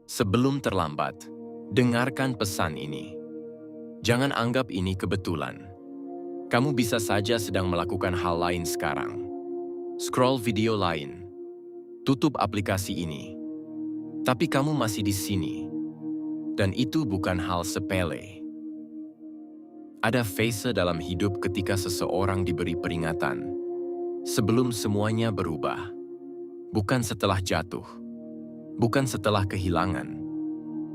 Sebelum terlambat, dengarkan pesan ini. Jangan anggap ini kebetulan. Kamu bisa saja sedang melakukan hal lain sekarang. Scroll video lain. Tutup aplikasi ini. Tapi kamu masih di sini. Dan itu bukan hal sepele. Ada fase dalam hidup ketika seseorang diberi peringatan. Sebelum semuanya berubah. Bukan setelah jatuh. Bukan setelah kehilangan,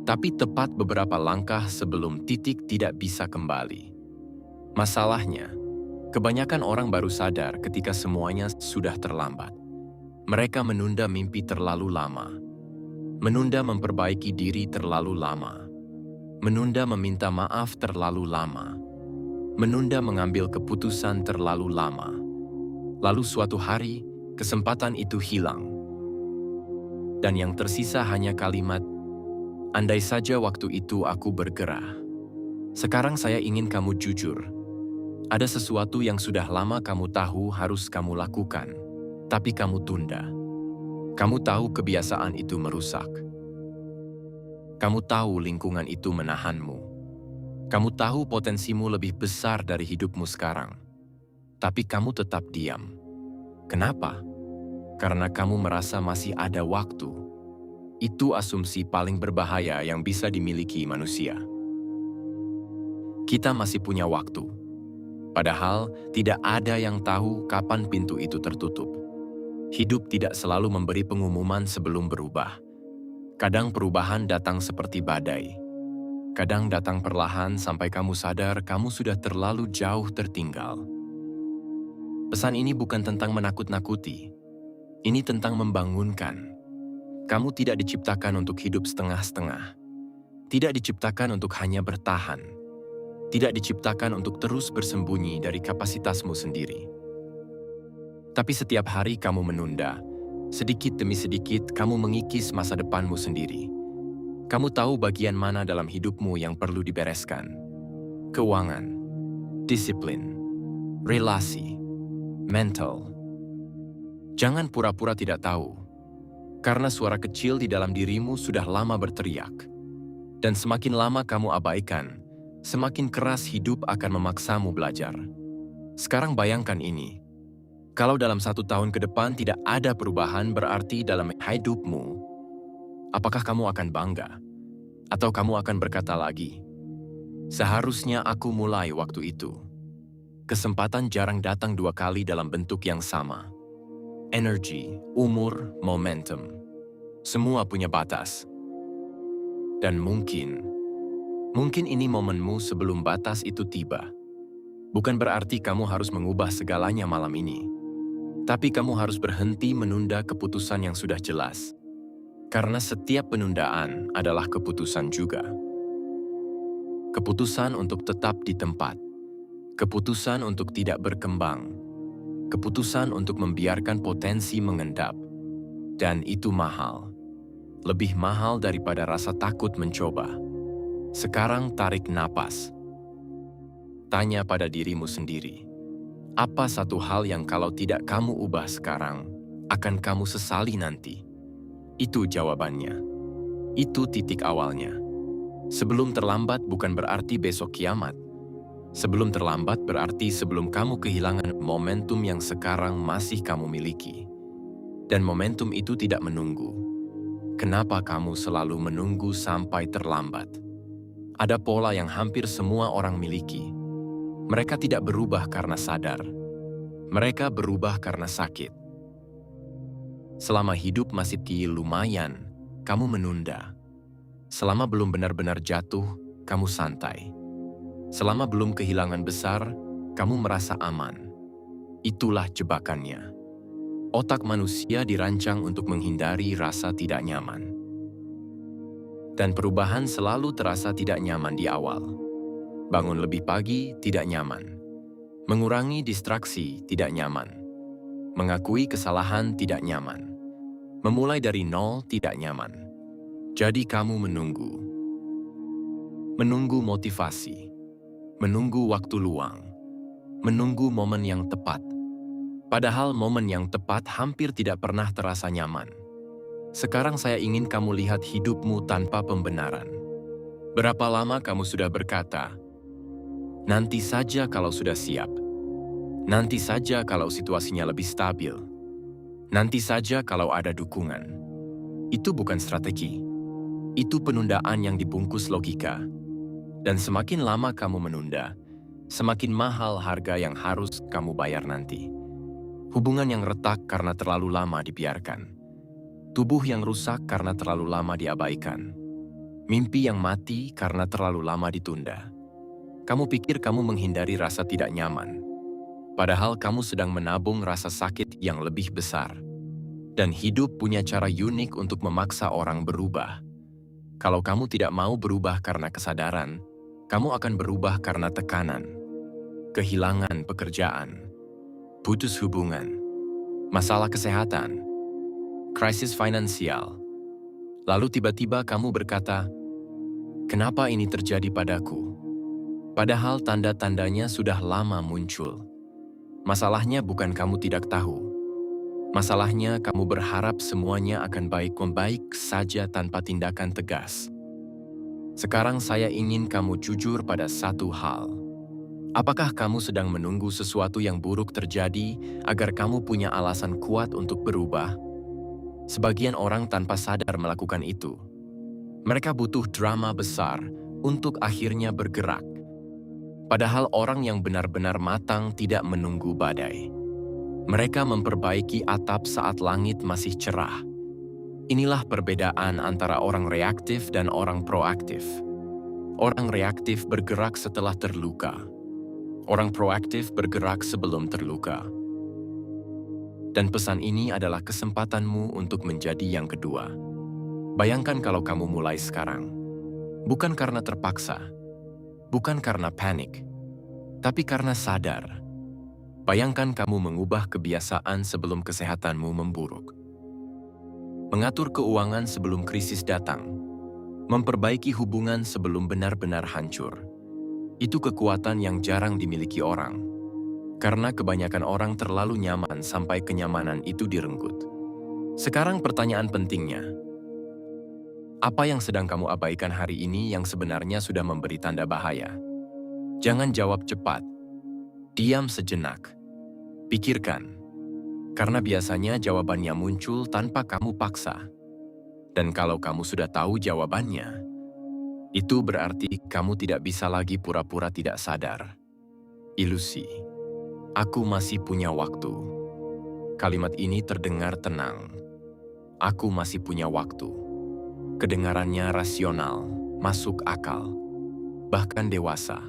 tapi tepat beberapa langkah sebelum titik tidak bisa kembali. Masalahnya, kebanyakan orang baru sadar ketika semuanya sudah terlambat. Mereka menunda mimpi terlalu lama, menunda memperbaiki diri terlalu lama, menunda meminta maaf terlalu lama, menunda mengambil keputusan terlalu lama. Lalu suatu hari, kesempatan itu hilang. Dan yang tersisa hanya kalimat, andai saja waktu itu aku bergerak. Sekarang saya ingin kamu jujur. Ada sesuatu yang sudah lama kamu tahu harus kamu lakukan, tapi kamu tunda. Kamu tahu kebiasaan itu merusak. Kamu tahu lingkungan itu menahanmu. Kamu tahu potensimu lebih besar dari hidupmu sekarang. Tapi kamu tetap diam. Kenapa? Karena kamu merasa masih ada waktu. Itu asumsi paling berbahaya yang bisa dimiliki manusia. Kita masih punya waktu. Padahal tidak ada yang tahu kapan pintu itu tertutup. Hidup tidak selalu memberi pengumuman sebelum berubah. Kadang perubahan datang seperti badai. Kadang datang perlahan sampai kamu sadar kamu sudah terlalu jauh tertinggal. Pesan ini bukan tentang menakut-nakuti. Ini tentang membangunkan. Kamu tidak diciptakan untuk hidup setengah-setengah. Tidak diciptakan untuk hanya bertahan. Tidak diciptakan untuk terus bersembunyi dari kapasitasmu sendiri. Tapi setiap hari kamu menunda, sedikit demi sedikit kamu mengikis masa depanmu sendiri. Kamu tahu bagian mana dalam hidupmu yang perlu dibereskan. Keuangan, disiplin, relasi, mental. Jangan pura-pura tidak tahu, karena suara kecil di dalam dirimu sudah lama berteriak. Dan semakin lama kamu abaikan, semakin keras hidup akan memaksamu belajar. Sekarang bayangkan ini, kalau dalam 1 tahun ke depan tidak ada perubahan berarti dalam hidupmu, apakah kamu akan bangga? Atau kamu akan berkata lagi, seharusnya aku mulai waktu itu. Kesempatan jarang datang 2 kali dalam bentuk yang sama. Energi, umur, momentum. Semua punya batas. Dan mungkin ini momenmu sebelum batas itu tiba. Bukan berarti kamu harus mengubah segalanya malam ini. Tapi kamu harus berhenti menunda keputusan yang sudah jelas. Karena setiap penundaan adalah keputusan juga. Keputusan untuk tetap di tempat. Keputusan untuk tidak berkembang. Keputusan untuk membiarkan potensi mengendap. Dan itu mahal. Lebih mahal daripada rasa takut mencoba. Sekarang tarik napas. Tanya pada dirimu sendiri. Apa satu hal yang kalau tidak kamu ubah sekarang, akan kamu sesali nanti? Itu jawabannya. Itu titik awalnya. Sebelum terlambat bukan berarti besok kiamat. Sebelum terlambat berarti sebelum kamu kehilangan momentum yang sekarang masih kamu miliki. Dan momentum itu tidak menunggu. Kenapa kamu selalu menunggu sampai terlambat? Ada pola yang hampir semua orang miliki. Mereka tidak berubah karena sadar. Mereka berubah karena sakit. Selama hidup masih lumayan, kamu menunda. Selama belum benar-benar jatuh, kamu santai. Selama belum kehilangan besar, kamu merasa aman. Itulah jebakannya. Otak manusia dirancang untuk menghindari rasa tidak nyaman. Dan perubahan selalu terasa tidak nyaman di awal. Bangun lebih pagi tidak nyaman. Mengurangi distraksi tidak nyaman. Mengakui kesalahan tidak nyaman. Memulai dari nol tidak nyaman. Jadi kamu menunggu. Menunggu motivasi. Menunggu waktu luang, menunggu momen yang tepat. Padahal momen yang tepat hampir tidak pernah terasa nyaman. Sekarang saya ingin kamu lihat hidupmu tanpa pembenaran. Berapa lama kamu sudah berkata, "Nanti saja kalau sudah siap. Nanti saja kalau situasinya lebih stabil. Nanti saja kalau ada dukungan." Itu bukan strategi. Itu penundaan yang dibungkus logika. Dan semakin lama kamu menunda, semakin mahal harga yang harus kamu bayar nanti. Hubungan yang retak karena terlalu lama dibiarkan. Tubuh yang rusak karena terlalu lama diabaikan. Mimpi yang mati karena terlalu lama ditunda. Kamu pikir kamu menghindari rasa tidak nyaman. Padahal kamu sedang menabung rasa sakit yang lebih besar. Dan hidup punya cara unik untuk memaksa orang berubah. Kalau kamu tidak mau berubah karena kesadaran, kamu akan berubah karena tekanan. Kehilangan pekerjaan, putus hubungan, masalah kesehatan, krisis finansial. Lalu tiba-tiba kamu berkata, "Kenapa ini terjadi padaku?" Padahal tanda-tandanya sudah lama muncul. Masalahnya bukan kamu tidak tahu. Masalahnya kamu berharap semuanya akan baik-baik saja tanpa tindakan tegas. Sekarang saya ingin kamu jujur pada satu hal. Apakah kamu sedang menunggu sesuatu yang buruk terjadi agar kamu punya alasan kuat untuk berubah? Sebagian orang tanpa sadar melakukan itu. Mereka butuh drama besar untuk akhirnya bergerak. Padahal orang yang benar-benar matang tidak menunggu badai. Mereka memperbaiki atap saat langit masih cerah. Inilah perbedaan antara orang reaktif dan orang proaktif. Orang reaktif bergerak setelah terluka. Orang proaktif bergerak sebelum terluka. Dan pesan ini adalah kesempatanmu untuk menjadi yang kedua. Bayangkan kalau kamu mulai sekarang. Bukan karena terpaksa. Bukan karena panik. Tapi karena sadar. Bayangkan kamu mengubah kebiasaan sebelum kesehatanmu memburuk. Mengatur keuangan sebelum krisis datang. Memperbaiki hubungan sebelum benar-benar hancur. Itu kekuatan yang jarang dimiliki orang. Karena kebanyakan orang terlalu nyaman sampai kenyamanan itu direnggut. Sekarang pertanyaan pentingnya. Apa yang sedang kamu abaikan hari ini yang sebenarnya sudah memberi tanda bahaya? Jangan jawab cepat. Diam sejenak. Pikirkan. Karena biasanya jawabannya muncul tanpa kamu paksa. Dan kalau kamu sudah tahu jawabannya, itu berarti kamu tidak bisa lagi pura-pura tidak sadar. Ilusi. Aku masih punya waktu. Kalimat ini terdengar tenang. Aku masih punya waktu. Kedengarannya rasional, masuk akal, bahkan dewasa.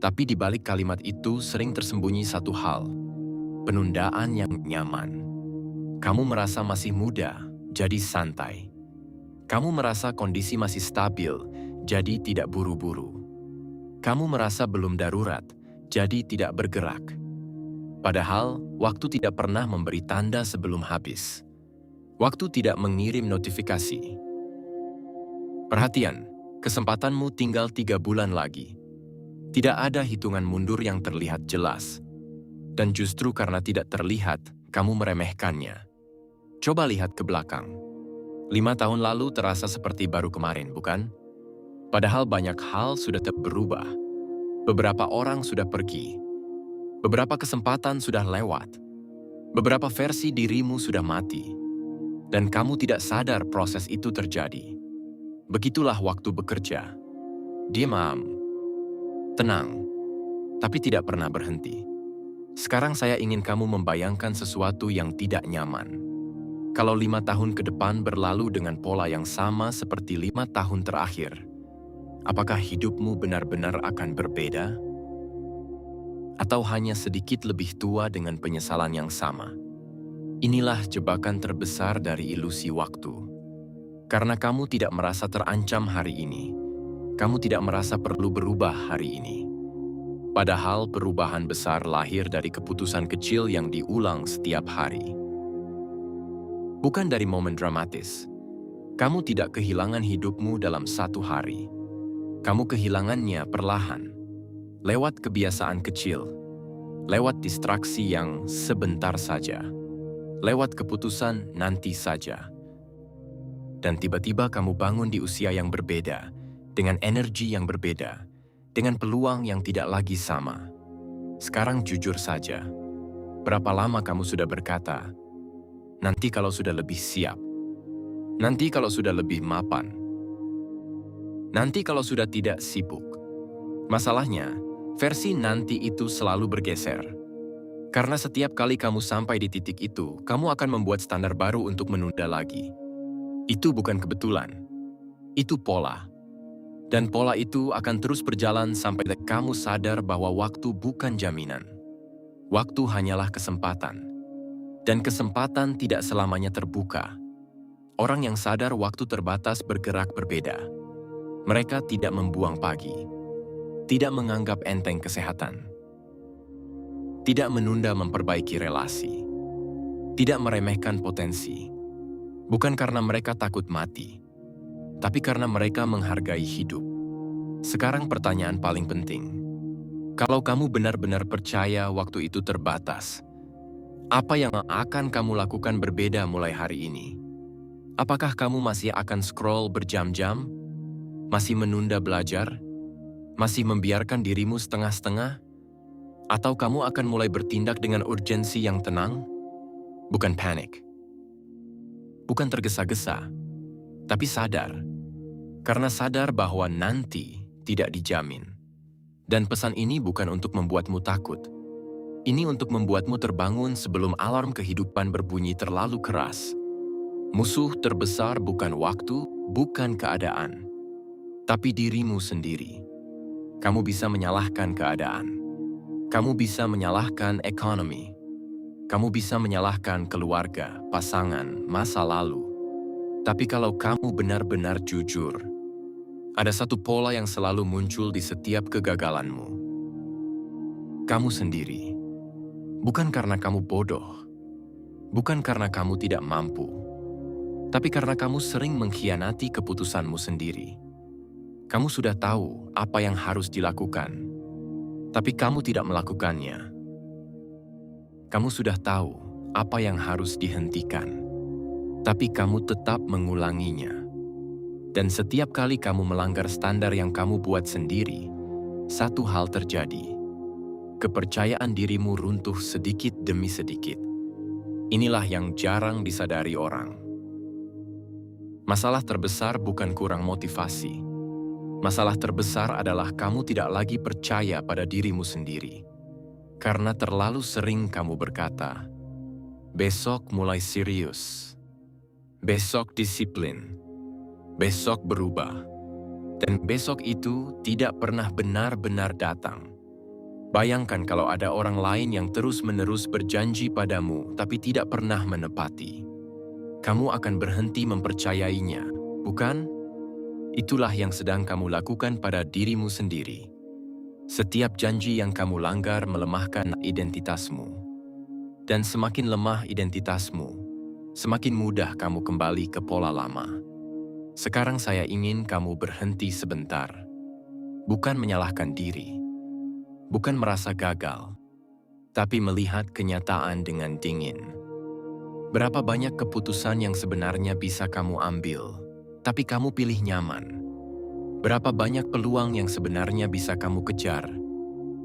Tapi di balik kalimat itu sering tersembunyi satu hal. Penundaan yang nyaman. Kamu merasa masih muda, jadi santai. Kamu merasa kondisi masih stabil, jadi tidak buru-buru. Kamu merasa belum darurat, jadi tidak bergerak. Padahal, waktu tidak pernah memberi tanda sebelum habis. Waktu tidak mengirim notifikasi. Perhatian, kesempatanmu tinggal 3 bulan lagi. Tidak ada hitungan mundur yang terlihat jelas. Dan justru karena tidak terlihat, kamu meremehkannya. Coba lihat ke belakang. 5 tahun lalu terasa seperti baru kemarin, bukan? Padahal banyak hal sudah berubah. Beberapa orang sudah pergi. Beberapa kesempatan sudah lewat. Beberapa versi dirimu sudah mati. Dan kamu tidak sadar proses itu terjadi. Begitulah waktu bekerja. Diam, tenang, tapi tidak pernah berhenti. Sekarang saya ingin kamu membayangkan sesuatu yang tidak nyaman. Kalau 5 tahun ke depan berlalu dengan pola yang sama seperti 5 tahun terakhir, apakah hidupmu benar-benar akan berbeda? Atau hanya sedikit lebih tua dengan penyesalan yang sama? Inilah jebakan terbesar dari ilusi waktu. Karena kamu tidak merasa terancam hari ini, kamu tidak merasa perlu berubah hari ini. Padahal perubahan besar lahir dari keputusan kecil yang diulang setiap hari. Bukan dari momen dramatis. Kamu tidak kehilangan hidupmu dalam satu hari. Kamu kehilangannya perlahan. Lewat kebiasaan kecil. Lewat distraksi yang sebentar saja. Lewat keputusan nanti saja. Dan tiba-tiba kamu bangun di usia yang berbeda, dengan energi yang berbeda, dengan peluang yang tidak lagi sama. Sekarang jujur saja, berapa lama kamu sudah berkata, nanti kalau sudah lebih siap, nanti kalau sudah lebih mapan, nanti kalau sudah tidak sibuk. Masalahnya, versi nanti itu selalu bergeser. Karena setiap kali kamu sampai di titik itu, kamu akan membuat standar baru untuk menunda lagi. Itu bukan kebetulan. Itu pola. Dan pola itu akan terus berjalan sampai kamu sadar bahwa waktu bukan jaminan. Waktu hanyalah kesempatan. Dan kesempatan tidak selamanya terbuka. Orang yang sadar waktu terbatas bergerak berbeda. Mereka tidak membuang pagi. Tidak menganggap enteng kesehatan. Tidak menunda memperbaiki relasi. Tidak meremehkan potensi. Bukan karena mereka takut mati, tapi karena mereka menghargai hidup. Sekarang pertanyaan paling penting. Kalau kamu benar-benar percaya waktu itu terbatas, apa yang akan kamu lakukan berbeda mulai hari ini? Apakah kamu masih akan scroll berjam-jam? Masih menunda belajar? Masih membiarkan dirimu setengah-setengah? Atau kamu akan mulai bertindak dengan urgensi yang tenang? Bukan panik. Bukan tergesa-gesa, tapi sadar. Karena sadar bahwa nanti tidak dijamin. Dan pesan ini bukan untuk membuatmu takut. Ini untuk membuatmu terbangun sebelum alarm kehidupan berbunyi terlalu keras. Musuh terbesar bukan waktu, bukan keadaan, tapi dirimu sendiri. Kamu bisa menyalahkan keadaan. Kamu bisa menyalahkan ekonomi. Kamu bisa menyalahkan keluarga, pasangan, masa lalu. Tapi kalau kamu benar-benar jujur, ada satu pola yang selalu muncul di setiap kegagalanmu. Kamu sendiri. Bukan karena kamu bodoh. Bukan karena kamu tidak mampu. Tapi karena kamu sering mengkhianati keputusanmu sendiri. Kamu sudah tahu apa yang harus dilakukan. Tapi kamu tidak melakukannya. Kamu sudah tahu apa yang harus dihentikan, tapi kamu tetap mengulanginya. Dan setiap kali kamu melanggar standar yang kamu buat sendiri, satu hal terjadi. Kepercayaan dirimu runtuh sedikit demi sedikit. Inilah yang jarang disadari orang. Masalah terbesar bukan kurang motivasi. Masalah terbesar adalah kamu tidak lagi percaya pada dirimu sendiri. Karena terlalu sering kamu berkata, besok mulai serius, besok disiplin, besok berubah, dan besok itu tidak pernah benar-benar datang. Bayangkan kalau ada orang lain yang terus-menerus berjanji padamu tapi tidak pernah menepati. Kamu akan berhenti mempercayainya, bukan? Itulah yang sedang kamu lakukan pada dirimu sendiri. Setiap janji yang kamu langgar melemahkan identitasmu. Dan semakin lemah identitasmu, semakin mudah kamu kembali ke pola lama. Sekarang saya ingin kamu berhenti sebentar. Bukan menyalahkan diri. Bukan merasa gagal. Tapi melihat kenyataan dengan dingin. Berapa banyak keputusan yang sebenarnya bisa kamu ambil, tapi kamu pilih nyaman. Berapa banyak peluang yang sebenarnya bisa kamu kejar,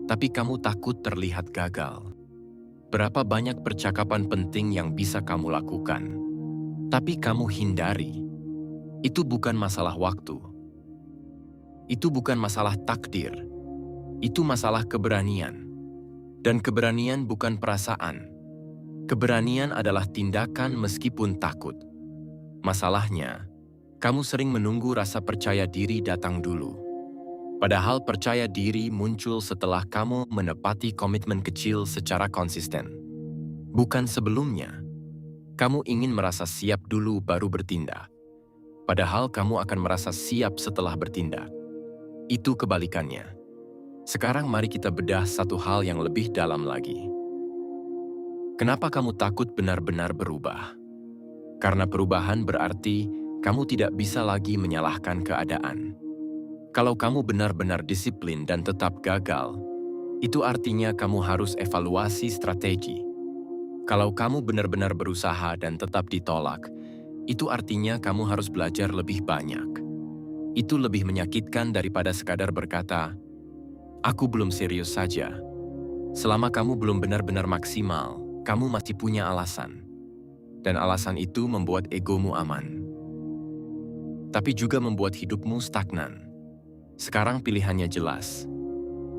tapi kamu takut terlihat gagal. Berapa banyak percakapan penting yang bisa kamu lakukan, tapi kamu hindari. Itu bukan masalah waktu. Itu bukan masalah takdir. Itu masalah keberanian. Dan keberanian bukan perasaan. Keberanian adalah tindakan meskipun takut. Masalahnya, kamu sering menunggu rasa percaya diri datang dulu. Padahal percaya diri muncul setelah kamu menepati komitmen kecil secara konsisten. Bukan sebelumnya. Kamu ingin merasa siap dulu baru bertindak. Padahal kamu akan merasa siap setelah bertindak. Itu kebalikannya. Sekarang mari kita bedah satu hal yang lebih dalam lagi. Kenapa kamu takut benar-benar berubah? Karena perubahan berarti kamu tidak bisa lagi menyalahkan keadaan. Kalau kamu benar-benar disiplin dan tetap gagal, itu artinya kamu harus evaluasi strategi. Kalau kamu benar-benar berusaha dan tetap ditolak, Itu artinya kamu harus belajar lebih banyak. Itu lebih menyakitkan daripada sekadar berkata, "Aku belum serius saja." Selama kamu belum benar-benar maksimal, kamu masih punya alasan. Dan alasan itu membuat egomu aman. Tapi juga membuat hidupmu stagnan. Sekarang pilihannya jelas.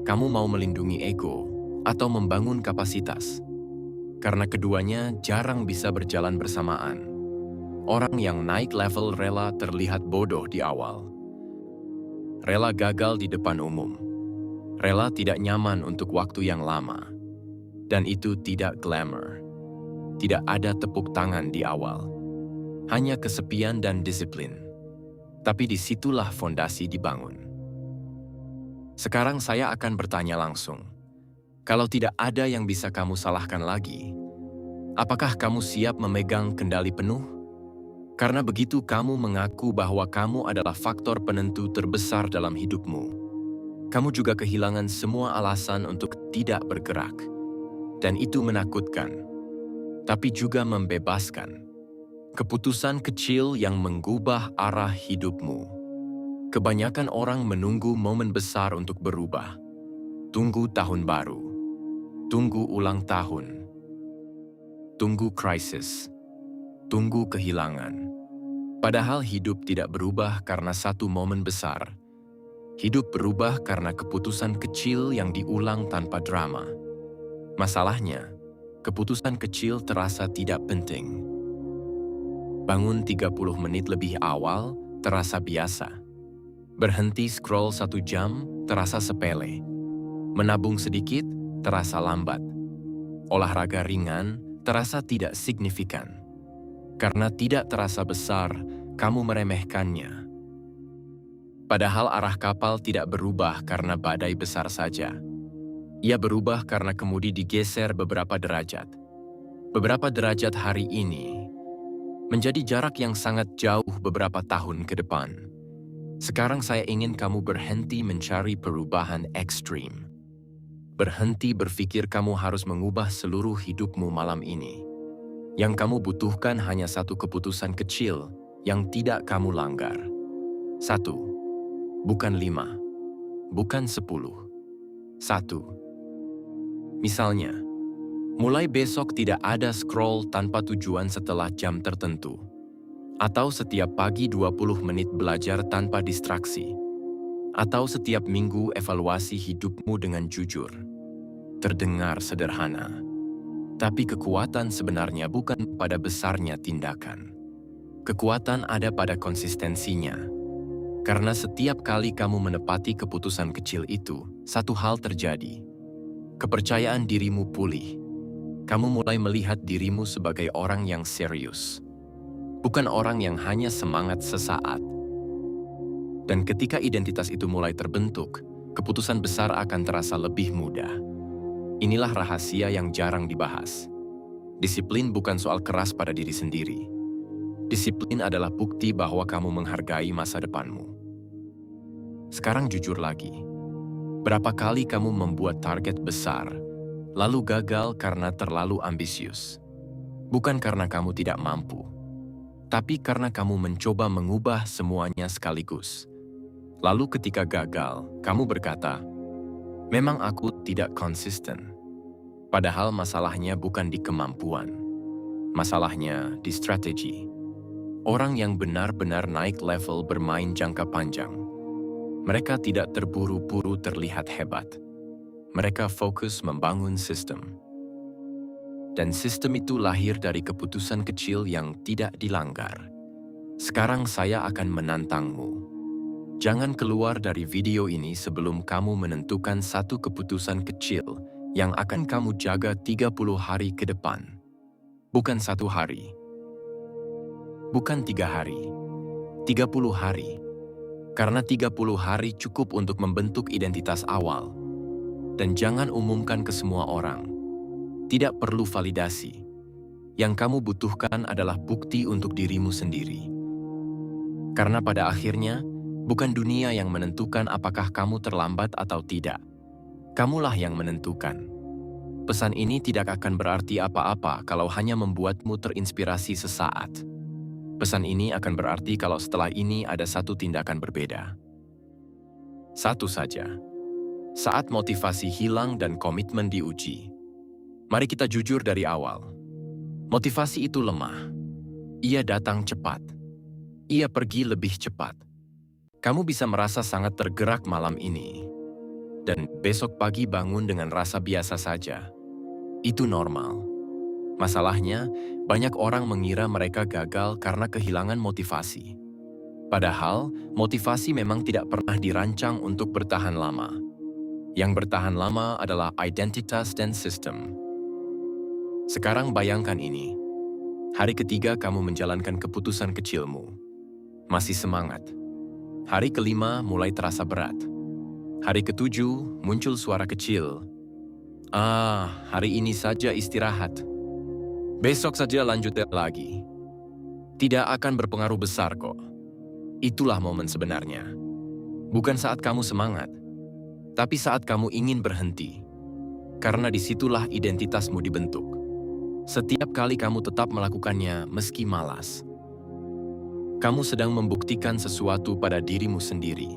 Kamu mau melindungi ego atau membangun kapasitas. Karena keduanya jarang bisa berjalan bersamaan. Orang yang naik level rela terlihat bodoh di awal. Rela gagal di depan umum. Rela tidak nyaman untuk waktu yang lama. Dan itu tidak glamour. Tidak ada tepuk tangan di awal. Hanya kesepian dan disiplin. Tapi disitulah fondasi dibangun. Sekarang saya akan bertanya langsung. Kalau tidak ada yang bisa kamu salahkan lagi, apakah kamu siap memegang kendali penuh? Karena begitu kamu mengaku bahwa kamu adalah faktor penentu terbesar dalam hidupmu, kamu juga kehilangan semua alasan untuk tidak bergerak. Dan itu menakutkan, tapi juga membebaskan. Keputusan kecil yang mengubah arah hidupmu. Kebanyakan orang menunggu momen besar untuk berubah. Tunggu tahun baru. Tunggu ulang tahun. Tunggu krisis. Tunggu kehilangan. Padahal hidup tidak berubah karena satu momen besar. Hidup berubah karena keputusan kecil yang diulang tanpa drama. Masalahnya, keputusan kecil terasa tidak penting. Bangun 30 menit lebih awal terasa biasa. Berhenti scroll 1 jam terasa sepele. Menabung sedikit terasa lambat. Olahraga ringan terasa tidak signifikan. Karena tidak terasa besar, kamu meremehkannya. Padahal arah kapal tidak berubah karena badai besar saja. Ia berubah karena kemudi digeser beberapa derajat. Beberapa derajat hari ini menjadi jarak yang sangat jauh beberapa tahun ke depan. Sekarang saya ingin kamu berhenti mencari perubahan ekstrim. Berhenti berpikir kamu harus mengubah seluruh hidupmu malam ini. Yang kamu butuhkan hanya satu keputusan kecil yang tidak kamu langgar. 1. Bukan 5. Bukan 10. 1. Misalnya, mulai besok tidak ada scroll tanpa tujuan setelah jam tertentu. Atau setiap pagi 20 menit belajar tanpa distraksi. Atau setiap minggu evaluasi hidupmu dengan jujur. Terdengar sederhana. Tapi kekuatan sebenarnya bukan pada besarnya tindakan. Kekuatan ada pada konsistensinya. Karena setiap kali kamu menepati keputusan kecil itu, satu hal terjadi. Kepercayaan dirimu pulih. Kamu mulai melihat dirimu sebagai orang yang serius. Bukan orang yang hanya semangat sesaat. Dan ketika identitas itu mulai terbentuk, keputusan besar akan terasa lebih mudah. Inilah rahasia yang jarang dibahas. Disiplin bukan soal keras pada diri sendiri. Disiplin adalah bukti bahwa kamu menghargai masa depanmu. Sekarang jujur lagi. Berapa kali kamu membuat target besar, lalu gagal karena terlalu ambisius? Bukan karena kamu tidak mampu, tapi karena kamu mencoba mengubah semuanya sekaligus. Lalu ketika gagal, kamu berkata, "Memang aku tidak konsisten." Padahal masalahnya bukan di kemampuan. Masalahnya di strategi. Orang yang benar-benar naik level bermain jangka panjang. Mereka tidak terburu-buru terlihat hebat. Mereka fokus membangun sistem. Dan sistem itu lahir dari keputusan kecil yang tidak dilanggar. Sekarang saya akan menantangmu. Jangan keluar dari video ini sebelum kamu menentukan satu keputusan kecil yang akan kamu jaga 30 hari ke depan. Bukan 1 hari. Bukan 3 hari. 30 hari. Karena 30 hari cukup untuk membentuk identitas awal. Dan jangan umumkan ke semua orang. Tidak perlu validasi. Yang kamu butuhkan adalah bukti untuk dirimu sendiri. Karena pada akhirnya, bukan dunia yang menentukan apakah kamu terlambat atau tidak. Kamulah yang menentukan. Pesan ini tidak akan berarti apa-apa kalau hanya membuatmu terinspirasi sesaat. Pesan ini akan berarti kalau setelah ini ada satu tindakan berbeda. Satu saja. Saat motivasi hilang dan komitmen diuji. Mari kita jujur dari awal. Motivasi itu lemah. Ia datang cepat. Ia pergi lebih cepat. Kamu bisa merasa sangat tergerak malam ini. Dan besok pagi bangun dengan rasa biasa saja. Itu normal. Masalahnya, banyak orang mengira mereka gagal karena kehilangan motivasi. Padahal, motivasi memang tidak pernah dirancang untuk bertahan lama. Yang bertahan lama adalah identitas dan sistem. Sekarang bayangkan ini. Hari ketiga kamu menjalankan keputusan kecilmu. Masih semangat. Hari kelima mulai terasa berat. Hari ketujuh muncul suara kecil. Hari ini saja istirahat. Besok saja lanjut lagi. Tidak akan berpengaruh besar kok. Itulah momen sebenarnya. Bukan saat kamu semangat, tapi saat kamu ingin berhenti. Karena disitulah identitasmu dibentuk. Setiap kali kamu tetap melakukannya meski malas. Kamu sedang membuktikan sesuatu pada dirimu sendiri.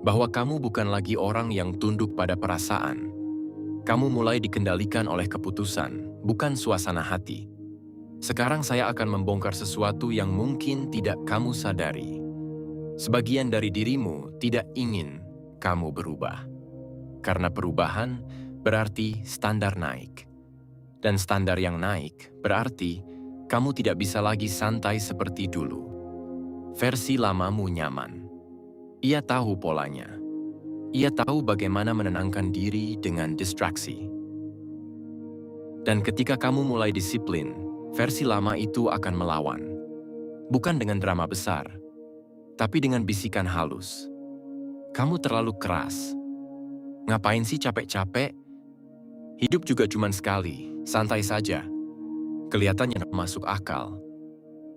Bahwa kamu bukan lagi orang yang tunduk pada perasaan. Kamu mulai dikendalikan oleh keputusan, bukan suasana hati. Sekarang saya akan membongkar sesuatu yang mungkin tidak kamu sadari. Sebagian dari dirimu tidak ingin kamu berubah. Karena perubahan berarti standar naik. Dan standar yang naik berarti kamu tidak bisa lagi santai seperti dulu. Versi lamamu nyaman. Ia tahu polanya. Ia tahu bagaimana menenangkan diri dengan distraksi. Dan ketika kamu mulai disiplin, versi lama itu akan melawan. Bukan dengan drama besar, tapi dengan bisikan halus. Kamu terlalu keras. Ngapain sih capek-capek? Hidup juga cuma sekali, santai saja. Kelihatannya masuk akal.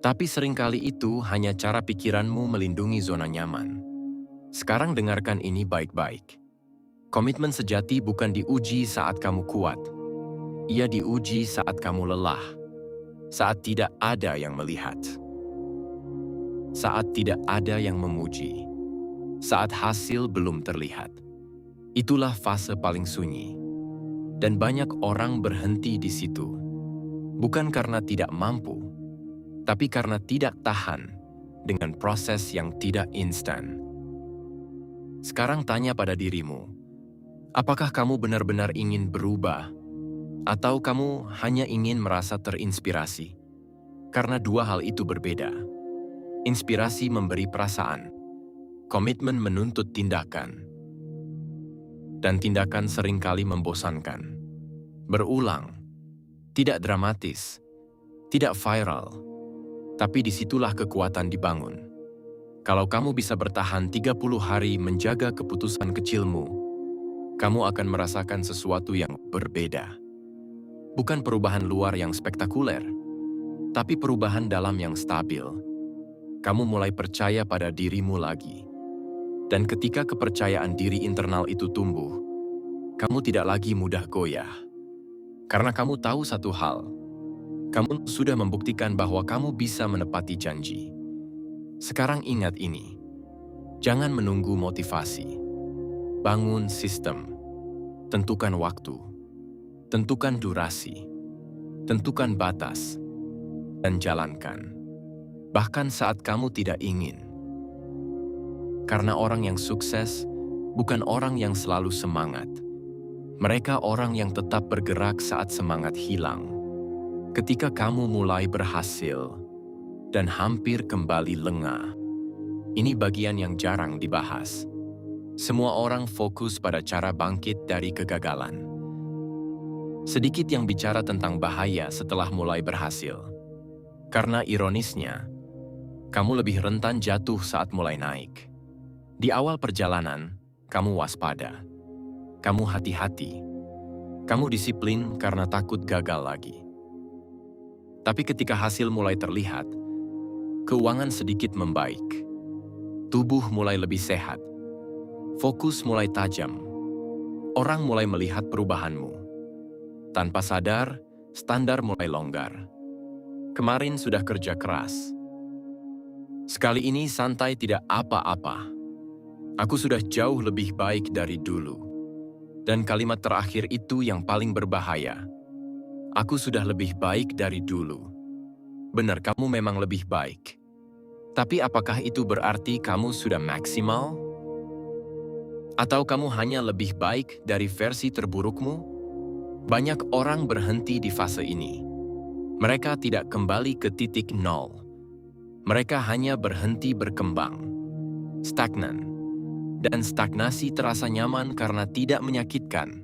Tapi seringkali itu hanya cara pikiranmu melindungi zona nyaman. Sekarang dengarkan ini baik-baik. Komitmen sejati bukan diuji saat kamu kuat. Ia diuji saat kamu lelah. Saat tidak ada yang melihat. Saat tidak ada yang memuji. Saat hasil belum terlihat. Itulah fase paling sunyi. Dan banyak orang berhenti di situ. Bukan karena tidak mampu, tapi karena tidak tahan dengan proses yang tidak instan. Sekarang tanya pada dirimu, apakah kamu benar-benar ingin berubah? Atau kamu hanya ingin merasa terinspirasi? Karena dua hal itu berbeda. Inspirasi memberi perasaan, komitmen menuntut tindakan. Dan tindakan seringkali membosankan. Berulang, tidak dramatis, tidak viral, tapi disitulah kekuatan dibangun. Kalau kamu bisa bertahan 30 hari menjaga keputusan kecilmu, kamu akan merasakan sesuatu yang berbeda. Bukan perubahan luar yang spektakuler, tapi perubahan dalam yang stabil. Kamu mulai percaya pada dirimu lagi. Dan ketika kepercayaan diri internal itu tumbuh, kamu tidak lagi mudah goyah. Karena kamu tahu satu hal, kamu sudah membuktikan bahwa kamu bisa menepati janji. Sekarang ingat ini, jangan menunggu motivasi. Bangun sistem, tentukan waktu, tentukan durasi, tentukan batas, dan jalankan. Bahkan saat kamu tidak ingin. Karena orang yang sukses bukan orang yang selalu semangat. Mereka orang yang tetap bergerak saat semangat hilang. Ketika kamu mulai berhasil dan hampir kembali lengah. Ini bagian yang jarang dibahas. Semua orang fokus pada cara bangkit dari kegagalan. Sedikit yang bicara tentang bahaya setelah mulai berhasil. Karena ironisnya, kamu lebih rentan jatuh saat mulai naik. Di awal perjalanan, kamu waspada. Kamu hati-hati. Kamu disiplin karena takut gagal lagi. Tapi ketika hasil mulai terlihat, keuangan sedikit membaik. Tubuh mulai lebih sehat. Fokus mulai tajam. Orang mulai melihat perubahanmu. Tanpa sadar, standar mulai longgar. Kemarin sudah kerja keras. Sekali ini santai tidak apa-apa. Aku sudah jauh lebih baik dari dulu. Dan kalimat terakhir itu yang paling berbahaya. Aku sudah lebih baik dari dulu. Benar, kamu memang lebih baik. Tapi apakah itu berarti kamu sudah maksimal? Atau kamu hanya lebih baik dari versi terburukmu? Banyak orang berhenti di fase ini. Mereka tidak kembali ke titik nol. Mereka hanya berhenti berkembang. Stagnan. Dan stagnasi terasa nyaman karena tidak menyakitkan.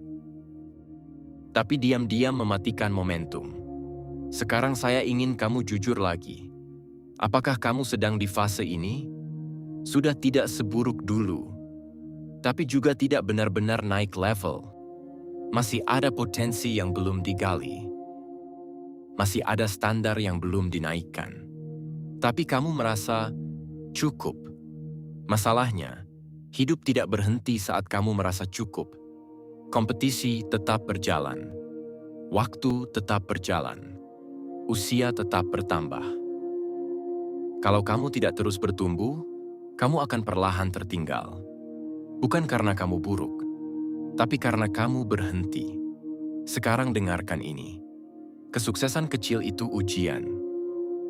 Tapi diam-diam mematikan momentum. Sekarang saya ingin kamu jujur lagi. Apakah kamu sedang di fase ini? Sudah tidak seburuk dulu, tapi juga tidak benar-benar naik level. Masih ada potensi yang belum digali. Masih ada standar yang belum dinaikkan. Tapi kamu merasa cukup. Masalahnya, hidup tidak berhenti saat kamu merasa cukup. Kompetisi tetap berjalan. Waktu tetap berjalan. Usia tetap bertambah. Kalau kamu tidak terus bertumbuh, kamu akan perlahan tertinggal. Bukan karena kamu buruk, tapi karena kamu berhenti. Sekarang dengarkan ini. Kesuksesan kecil itu ujian.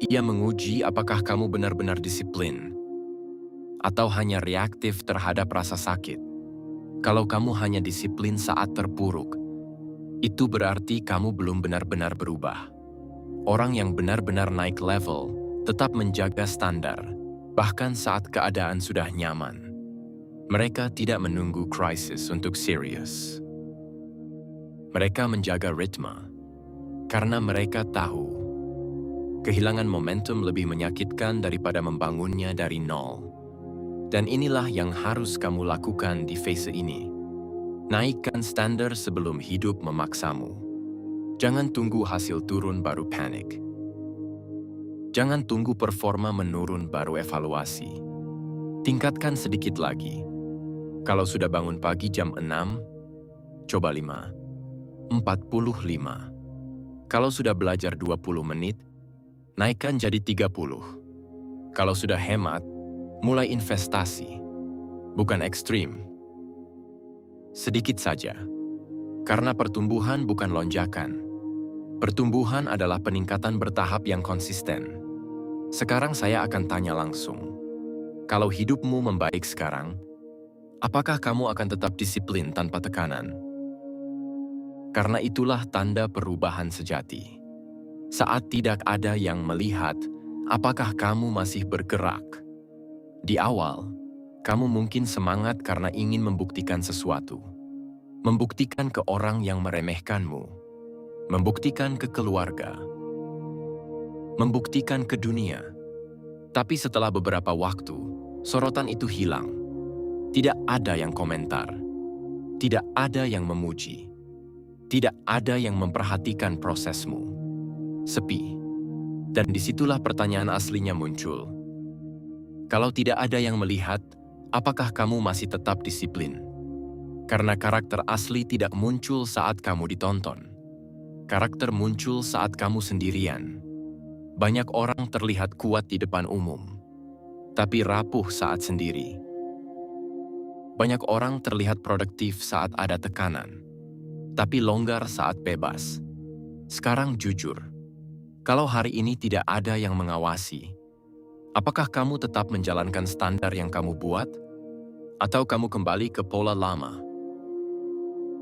Ia menguji apakah kamu benar-benar disiplin atau hanya reaktif terhadap rasa sakit. Kalau kamu hanya disiplin saat terpuruk, itu berarti kamu belum benar-benar berubah. Orang yang benar-benar naik level tetap menjaga standar, bahkan saat keadaan sudah nyaman. Mereka tidak menunggu krisis untuk serius. Mereka menjaga ritme, karena mereka tahu kehilangan momentum lebih menyakitkan daripada membangunnya dari nol. Dan inilah yang harus kamu lakukan di fase ini. Naikkan standar sebelum hidup memaksamu. Jangan tunggu hasil turun baru panik. Jangan tunggu performa menurun baru evaluasi. Tingkatkan sedikit lagi. Kalau sudah bangun pagi jam 6, coba 5:45. Kalau sudah belajar 20 menit, naikkan jadi 30. Kalau sudah hemat, mulai investasi. Bukan ekstrim. Sedikit saja. Karena pertumbuhan bukan lonjakan. Pertumbuhan adalah peningkatan bertahap yang konsisten. Sekarang saya akan tanya langsung. Kalau hidupmu membaik sekarang, apakah kamu akan tetap disiplin tanpa tekanan? Karena itulah tanda perubahan sejati. Saat tidak ada yang melihat, apakah kamu masih bergerak? Di awal, kamu mungkin semangat karena ingin membuktikan sesuatu. Membuktikan ke orang yang meremehkanmu. Membuktikan ke keluarga. Membuktikan ke dunia. Tapi setelah beberapa waktu, sorotan itu hilang. Tidak ada yang komentar. Tidak ada yang memuji. Tidak ada yang memperhatikan prosesmu. Sepi. Dan disitulah pertanyaan aslinya muncul. Kalau tidak ada yang melihat, apakah kamu masih tetap disiplin? Karena karakter asli tidak muncul saat kamu ditonton. Karakter muncul saat kamu sendirian. Banyak orang terlihat kuat di depan umum, tapi rapuh saat sendiri. Banyak orang terlihat produktif saat ada tekanan, tapi longgar saat bebas. Sekarang jujur, kalau hari ini tidak ada yang mengawasi, apakah kamu tetap menjalankan standar yang kamu buat? Atau kamu kembali ke pola lama?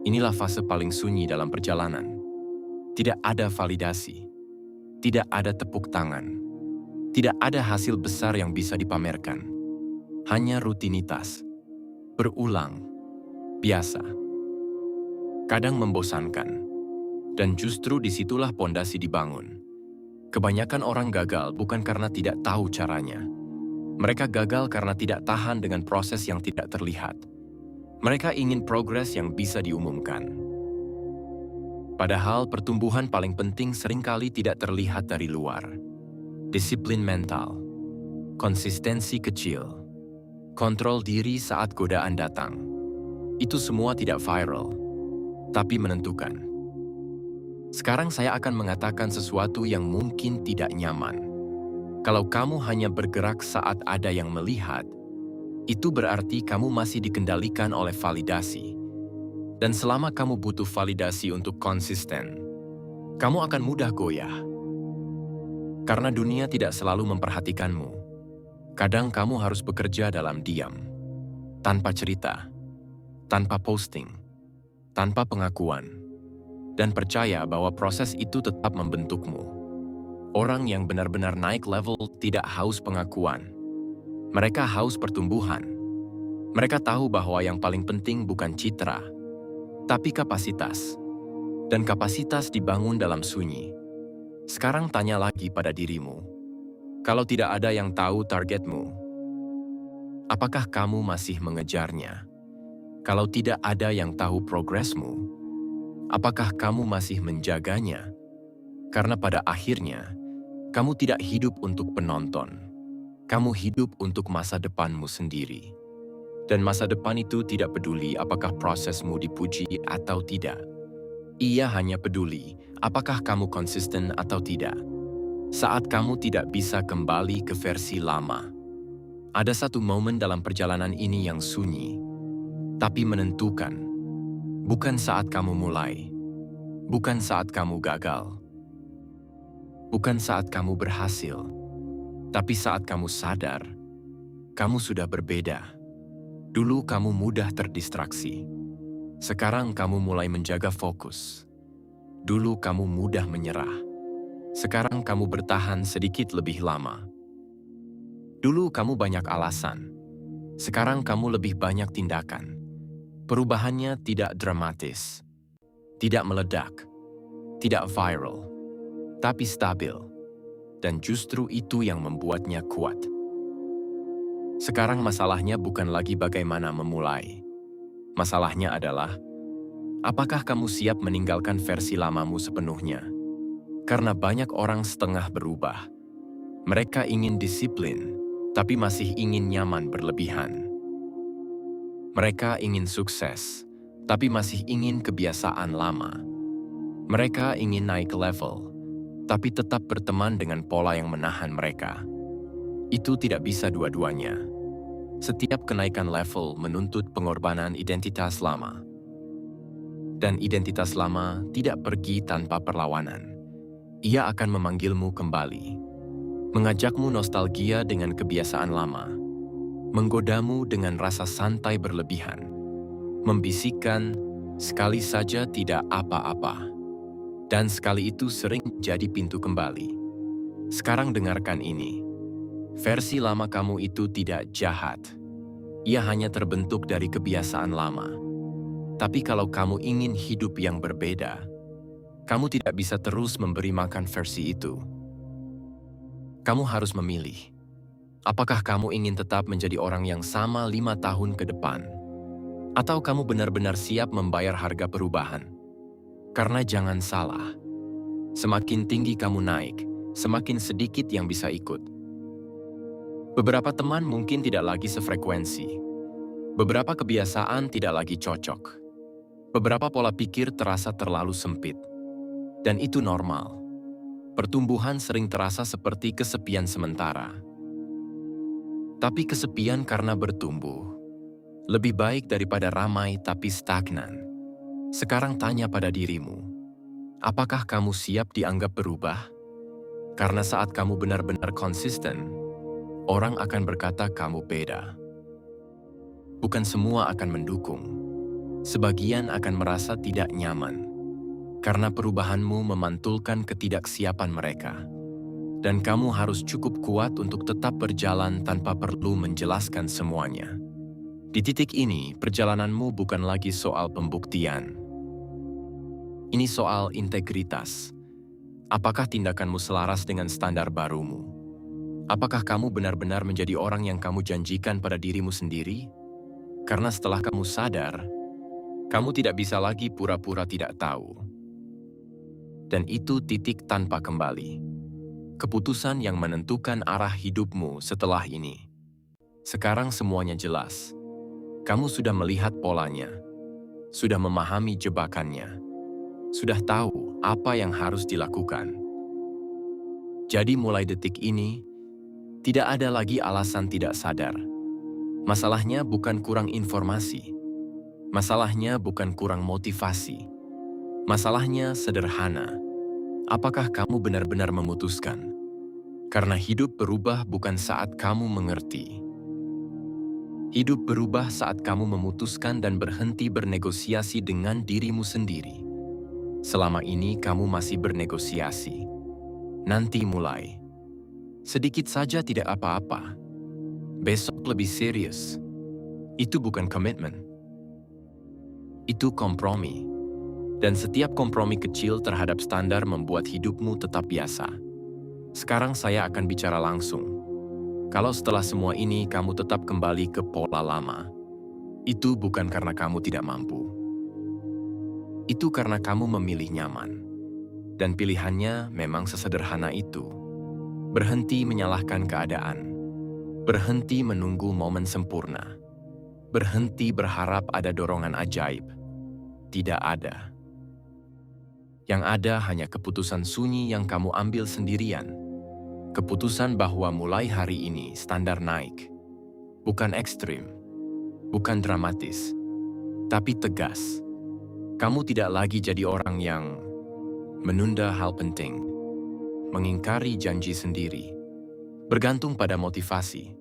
Inilah fase paling sunyi dalam perjalanan. Tidak ada validasi. Tidak ada tepuk tangan. Tidak ada hasil besar yang bisa dipamerkan. Hanya rutinitas. Berulang. Biasa. Kadang membosankan. Dan justru disitulah pondasi dibangun. Kebanyakan orang gagal bukan karena tidak tahu caranya. Mereka gagal karena tidak tahan dengan proses yang tidak terlihat. Mereka ingin progres yang bisa diumumkan. Padahal pertumbuhan paling penting seringkali tidak terlihat dari luar. Disiplin mental, konsistensi kecil, kontrol diri saat godaan datang. Itu semua tidak viral, tapi menentukan. Sekarang saya akan mengatakan sesuatu yang mungkin tidak nyaman. Kalau kamu hanya bergerak saat ada yang melihat, itu berarti kamu masih dikendalikan oleh validasi. Dan selama kamu butuh validasi untuk konsisten, kamu akan mudah goyah. Karena dunia tidak selalu memperhatikanmu. Kadang kamu harus bekerja dalam diam, tanpa cerita, tanpa posting, tanpa pengakuan, dan percaya bahwa proses itu tetap membentukmu. Orang yang benar-benar naik level tidak haus pengakuan. Mereka haus pertumbuhan. Mereka tahu bahwa yang paling penting bukan citra, tapi kapasitas. Dan kapasitas dibangun dalam sunyi. Sekarang tanya lagi pada dirimu. Kalau tidak ada yang tahu targetmu, apakah kamu masih mengejarnya? Kalau tidak ada yang tahu progresmu, apakah kamu masih menjaganya? Karena pada akhirnya, kamu tidak hidup untuk penonton. Kamu hidup untuk masa depanmu sendiri. Dan masa depan itu tidak peduli apakah prosesmu dipuji atau tidak. Ia hanya peduli apakah kamu konsisten atau tidak. Saat kamu tidak bisa kembali ke versi lama. Ada satu momen dalam perjalanan ini yang sunyi, tapi menentukan. Bukan saat kamu mulai. Bukan saat kamu gagal. Bukan saat kamu berhasil, tapi saat kamu sadar, kamu sudah berbeda. Dulu kamu mudah terdistraksi. Sekarang kamu mulai menjaga fokus. Dulu kamu mudah menyerah. Sekarang kamu bertahan sedikit lebih lama. Dulu kamu banyak alasan. Sekarang kamu lebih banyak tindakan. Perubahannya tidak dramatis, tidak meledak, tidak viral, tapi stabil, dan justru itu yang membuatnya kuat. Sekarang masalahnya bukan lagi bagaimana memulai. Masalahnya adalah, apakah kamu siap meninggalkan versi lamamu sepenuhnya? Karena banyak orang setengah berubah. Mereka ingin disiplin, tapi masih ingin nyaman berlebihan. Mereka ingin sukses, tapi masih ingin kebiasaan lama. Mereka ingin naik level, tapi tetap berteman dengan pola yang menahan mereka. Itu tidak bisa dua-duanya. Setiap kenaikan level menuntut pengorbanan identitas lama. Dan identitas lama tidak pergi tanpa perlawanan. Ia akan memanggilmu kembali. Mengajakmu nostalgia dengan kebiasaan lama. Menggodamu dengan rasa santai berlebihan. Membisikkan, sekali saja tidak apa-apa. Dan sekali itu sering jadi pintu kembali. Sekarang dengarkan ini. Versi lama kamu itu tidak jahat. Ia hanya terbentuk dari kebiasaan lama. Tapi kalau kamu ingin hidup yang berbeda, kamu tidak bisa terus memberi makan versi itu. Kamu harus memilih. Apakah kamu ingin tetap menjadi orang yang sama 5 tahun ke depan? Atau kamu benar-benar siap membayar harga perubahan? Karena jangan salah, semakin tinggi kamu naik, semakin sedikit yang bisa ikut. Beberapa teman mungkin tidak lagi sefrekuensi. Beberapa kebiasaan tidak lagi cocok. Beberapa pola pikir terasa terlalu sempit. Dan itu normal. Pertumbuhan sering terasa seperti kesepian sementara. Tapi kesepian karena bertumbuh. Lebih baik daripada ramai tapi stagnan. Sekarang tanya pada dirimu, apakah kamu siap dianggap berubah? Karena saat kamu benar-benar konsisten, orang akan berkata kamu beda. Bukan semua akan mendukung. Sebagian akan merasa tidak nyaman. Karena perubahanmu memantulkan ketidaksiapan mereka. Dan kamu harus cukup kuat untuk tetap berjalan tanpa perlu menjelaskan semuanya. Di titik ini, perjalananmu bukan lagi soal pembuktian. Ini soal integritas. Apakah tindakanmu selaras dengan standar barumu? Apakah kamu benar-benar menjadi orang yang kamu janjikan pada dirimu sendiri? Karena setelah kamu sadar, kamu tidak bisa lagi pura-pura tidak tahu. Dan itu titik tanpa kembali. Keputusan yang menentukan arah hidupmu setelah ini. Sekarang semuanya jelas. Kamu sudah melihat polanya, sudah memahami jebakannya, sudah tahu apa yang harus dilakukan. Jadi mulai detik ini, Tidak ada lagi alasan tidak sadar. Masalahnya bukan kurang informasi. Masalahnya bukan kurang motivasi. Masalahnya sederhana. Apakah kamu benar-benar memutuskan? Karena hidup berubah bukan saat kamu mengerti. Hidup berubah saat kamu memutuskan dan berhenti bernegosiasi dengan dirimu sendiri. Selama ini kamu masih bernegosiasi. Nanti mulai. Sedikit saja tidak apa-apa. Besok lebih serius. Itu bukan komitmen. Itu kompromi. Dan setiap kompromi kecil terhadap standar membuat hidupmu tetap biasa. Sekarang saya akan bicara langsung. Kalau setelah semua ini kamu tetap kembali ke pola lama, itu bukan karena kamu tidak mampu. Itu karena kamu memilih nyaman. Dan pilihannya memang sesederhana itu. Berhenti menyalahkan keadaan. Berhenti menunggu momen sempurna. Berhenti berharap ada dorongan ajaib. Tidak ada. Yang ada hanya keputusan sunyi yang kamu ambil sendirian. Keputusan bahwa mulai hari ini standar naik. Bukan ekstrim, bukan dramatis, tapi tegas. Kamu tidak lagi jadi orang yang menunda hal penting, mengingkari janji sendiri, bergantung pada motivasi,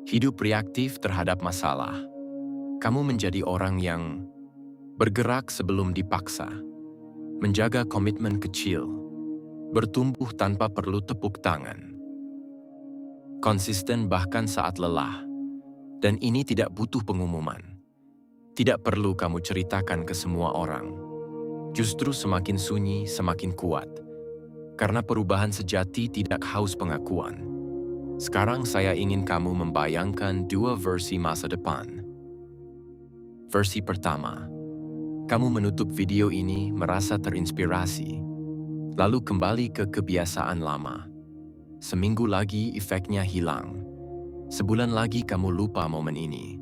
hidup reaktif terhadap masalah. Kamu menjadi orang yang bergerak sebelum dipaksa, menjaga komitmen kecil, bertumbuh tanpa perlu tepuk tangan. Konsisten bahkan saat lelah. Dan ini tidak butuh pengumuman. Tidak perlu kamu ceritakan ke semua orang. Justru semakin sunyi, semakin kuat. Karena perubahan sejati tidak haus pengakuan. Sekarang saya ingin kamu membayangkan dua versi masa depan. Versi pertama, kamu menutup video ini merasa terinspirasi. Lalu kembali ke kebiasaan lama. Seminggu lagi efeknya hilang. Sebulan lagi kamu lupa momen ini.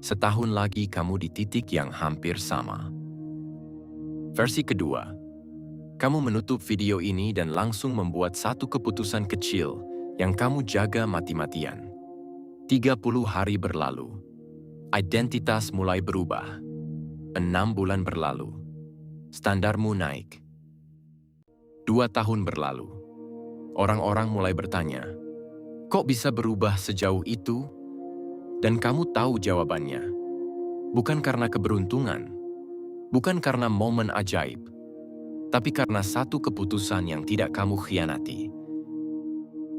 Setahun lagi kamu di titik yang hampir sama. Versi kedua, kamu menutup video ini dan langsung membuat satu keputusan kecil yang kamu jaga mati-matian. 30 hari berlalu. Identitas mulai berubah. 6 bulan berlalu. Standarmu naik. 2 tahun berlalu. Orang-orang mulai bertanya, kok bisa berubah sejauh itu? Dan kamu tahu jawabannya. Bukan karena keberuntungan, bukan karena momen ajaib, tapi karena satu keputusan yang tidak kamu khianati.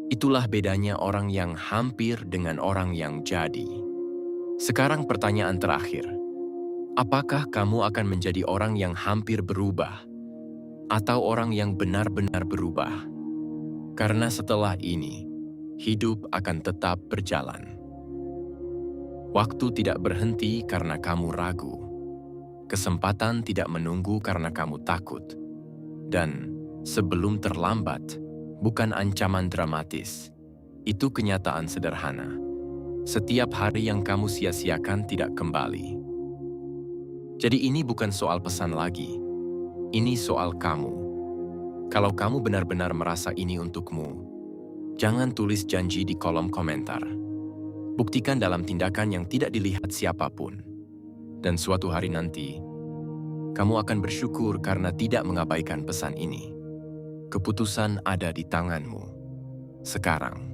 Itulah bedanya orang yang hampir dengan orang yang jadi. Sekarang pertanyaan terakhir. Apakah kamu akan menjadi orang yang hampir berubah? Atau orang yang benar-benar berubah? Karena setelah ini, hidup akan tetap berjalan. Waktu tidak berhenti karena kamu ragu. Kesempatan tidak menunggu karena kamu takut. Dan sebelum terlambat, bukan ancaman dramatis. Itu kenyataan sederhana. Setiap hari yang kamu sia-siakan tidak kembali. Jadi ini bukan soal pesan lagi. Ini soal kamu. Kalau kamu benar-benar merasa ini untukmu, jangan tulis janji di kolom komentar. Buktikan dalam tindakan yang tidak dilihat siapapun. Dan suatu hari nanti, kamu akan bersyukur karena tidak mengabaikan pesan ini. Keputusan ada di tanganmu. Sekarang.